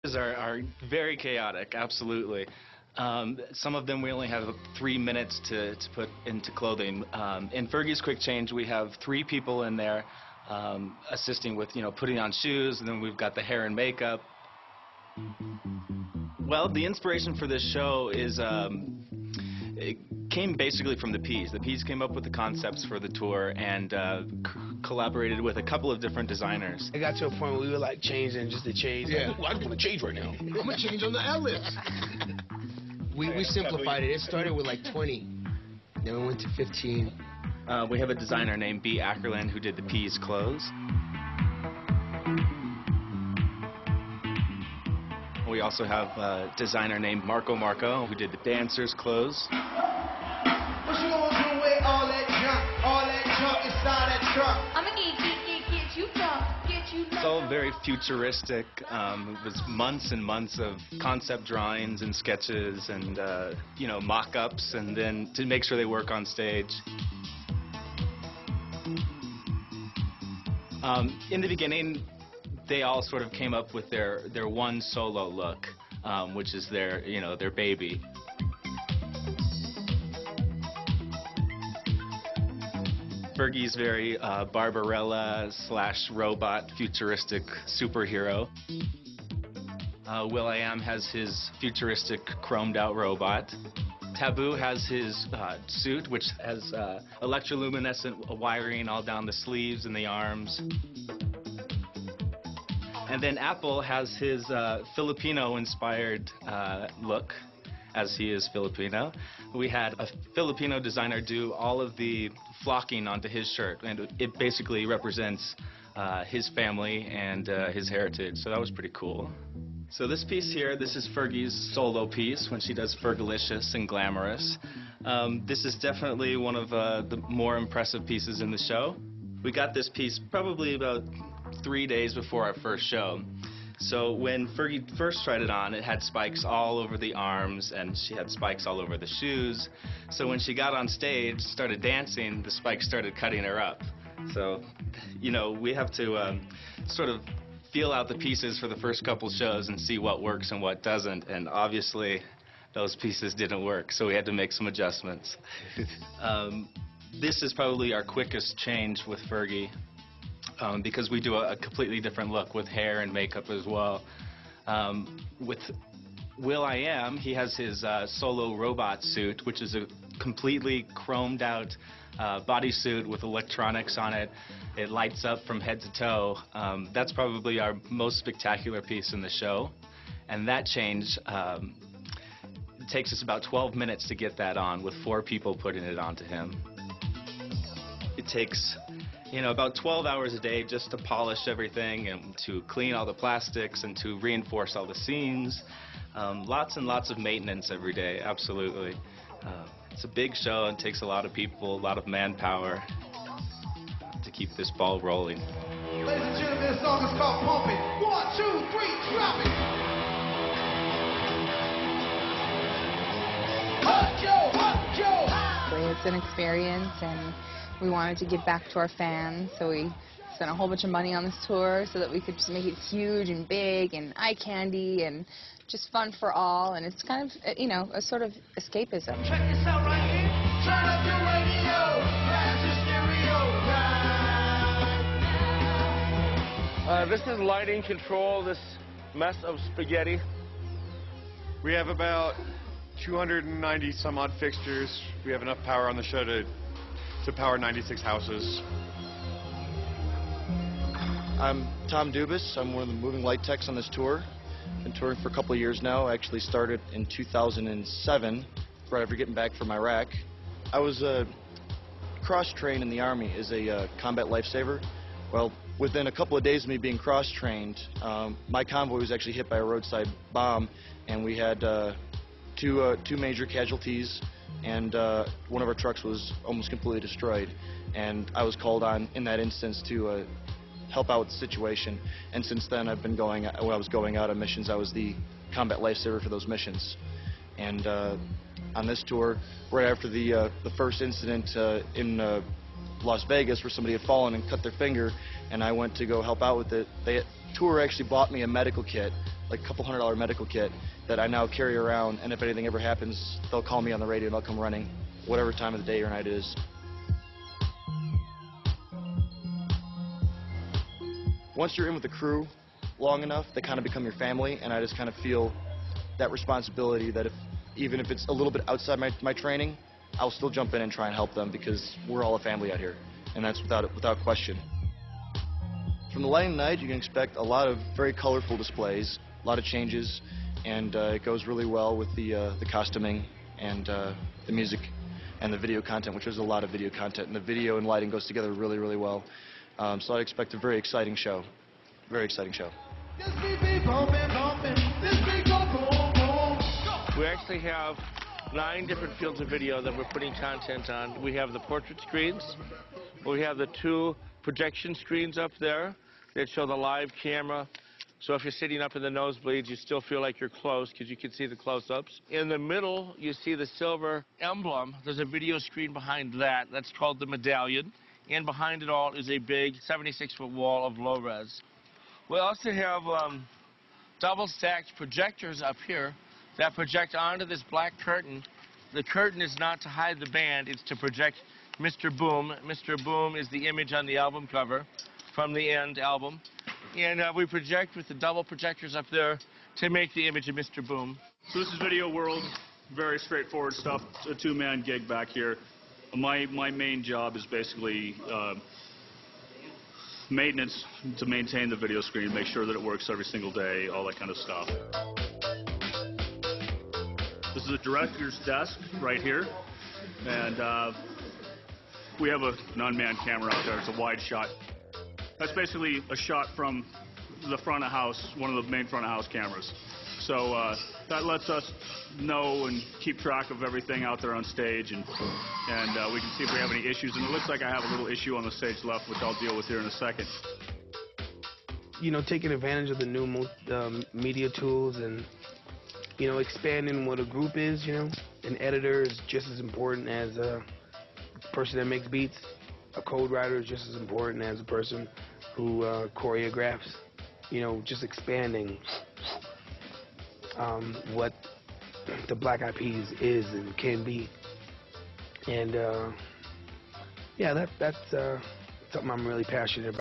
Are very chaotic, absolutely. Some of them we only have 3 minutes to put into clothing. In Fergie's Quick Change, we have 3 people in there assisting with, putting on shoes, and then we've got the hair and makeup. Well, the inspiration for this show is, it came basically from the Ps. The Ps came up with the concepts for the tour and collaborated with a couple of different designers. It got to a point where we were like changing just to change. Yeah. Like, I just want to change right now. I'm going to change on the ellipse. We simplified it. It started with like 20. Then we went to 15. We have a designer named B. Ackerland who did the Ps clothes. We also have a designer named Marco who did the dancers' clothes. What you gonna do with all that junk inside that truck? I'ma get you drunk, get you. It's all very futuristic. It was months and months of concept drawings and sketches and mock-ups, and then to make sure they work on stage. In the beginning, they all sort of came up with their one solo look, which is their baby. Fergie's very Barbarella/robot futuristic superhero. will.i.am has his futuristic chromed out robot. Taboo has his suit, which has electroluminescent wiring all down the sleeves and the arms. And then Apple has his Filipino-inspired look, as he is Filipino. We had a Filipino designer do all of the flocking onto his shirt, and it basically represents his family and his heritage, so that was pretty cool. So this piece here, this is Fergie's solo piece when she does Fergalicious and Glamorous. This is definitely one of the more impressive pieces in the show. We got this piece probably about 3 days before our first show. So when Fergie first tried it on, it had spikes all over the arms, and she had spikes all over the shoes. So when she got on stage, started dancing, the spikes started cutting her up. So, we have to sort of feel out the pieces for the first couple shows and see what works and what doesn't, and obviously those pieces didn't work, so we had to make some adjustments. This is probably our quickest change with Fergie, because we do a completely different look with hair and makeup as well. With will.i.am, he has his solo robot suit, which is a completely chromed out bodysuit with electronics on it. It lights up from head to toe. That's probably our most spectacular piece in the show. And that change it takes us about 12 minutes to get that on, with 4 people putting it onto him. It takes about 12 hours a day just to polish everything and to clean all the plastics and to reinforce all the seams. Lots and lots of maintenance every day, absolutely. It's a big show and takes a lot of people, a lot of manpower to keep this ball rolling. Ladies and gentlemen, this song is called Pumping. 1, 2, 3, drop it! It's an experience, and we wanted to give back to our fans, so we spent a whole bunch of money on this tour so that we could just make it huge and big and eye candy and just fun for all, and it's kind of, a sort of escapism. Check this out right here. Turn up your radio. Blast your stereo. This is lighting control, this mess of spaghetti. We have about 290 some odd fixtures. We have enough power on the show to power 96 houses. I'm Tom Dubas. I'm one of the moving light techs on this tour. Been touring for a couple of years now. I actually started in 2007, right after getting back from Iraq. I was cross-trained in the Army as a combat lifesaver. Well, within a couple of days of me being cross-trained, my convoy was actually hit by a roadside bomb, and we had two major casualties, and one of our trucks was almost completely destroyed. And I was called on in that instance to help out with the situation. And since then, I've been when I was going out on missions, I was the combat lifesaver for those missions. And on this tour, right after the first incident in Las Vegas, where somebody had fallen and cut their finger, and I went to go help out with it, tour actually bought me a medical kit, like a couple $100 medical kit that I now carry around, and if anything ever happens, they'll call me on the radio and I'll come running, whatever time of the day or night it is. Once you're in with the crew long enough, they kind of become your family, and I just kind of feel that responsibility that even if it's a little bit outside my training, I'll still jump in and try and help them because we're all a family out here, and that's without question. From the lighting night, you can expect a lot of very colorful displays, a lot of changes, and it goes really well with the costuming and the music and the video content, which is a lot of video content, and the video and lighting goes together really, really well. So I expect a very exciting show. Very exciting show. We actually have 9 different fields of video that we're putting content on. We have the portrait screens. We have the 2 projection screens up there that show the live camera. So if you're sitting up in the nosebleeds, you still feel like you're close because you can see the close-ups. In the middle, you see the silver emblem. There's a video screen behind that. That's called the medallion. And behind it all is a big 76-foot wall of low-res. We also have double-stacked projectors up here that project onto this black curtain. The curtain is not to hide the band, it's to project Mr. Boom. Mr. Boom is the image on the album cover from the End album. And we project with the double projectors up there to make the image of Mr. Boom. So this is Video World, very straightforward stuff. It's a 2-man gig back here. My main job is basically maintenance to maintain the video screen, make sure that it works every single day, all that kind of stuff. This is the director's desk right here, and we have an unmanned camera out there. It's a wide shot. That's basically a shot from the front of house, one of the main front of house cameras. So that lets us know and keep track of everything out there on stage, and we can see if we have any issues. And it looks like I have a little issue on the stage left, which I'll deal with here in a second. You know, taking advantage of the new media tools and, you know, expanding what a group is, you know. An editor is just as important as a person that makes beats. A code writer is just as important as a person who choreographs. You know, just expanding what the Black Eyed Peas is and can be. And yeah, that's something I'm really passionate about.